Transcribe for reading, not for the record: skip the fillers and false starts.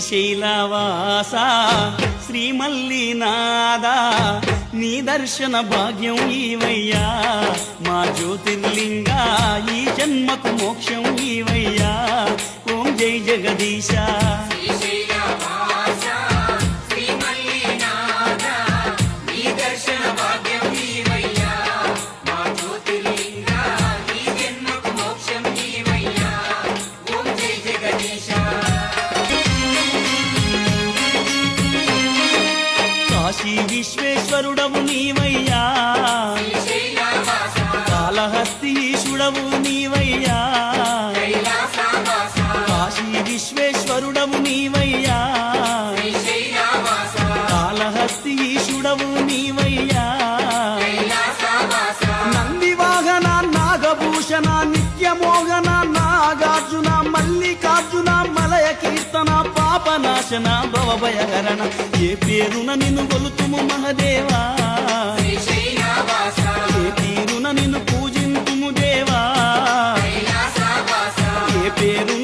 శ్రీశైలవాస శ్రీమల్లినాథ నీ దర్శన భాగ్యం ఈవయ్యా మా జ్యోతిర్లింగ ఈ జన్మకు మోక్షం ఈవయ్యా ఓం జై జగదీశ కాశీ విశ్వేశ్వరుడవు నీవయ్యా కాళహస్తీశుడవు నీవయ్యా కాశీ విశ్వేశ్వరుడవు నీవయ్యా కాళహస్తీశుడవు నీవయ్యా నంది వాహన నాగభూషణ నిత్యమోహన నాగార్జున మల్లికార్జున మలయ కీర్తన పాపనాశన భవభయహరణ ఏ పేరున నిన్ను గొలుతుము మహదేవా ఏ తీరున నిన్ను పూజింతుము దేవా ఏ పేరు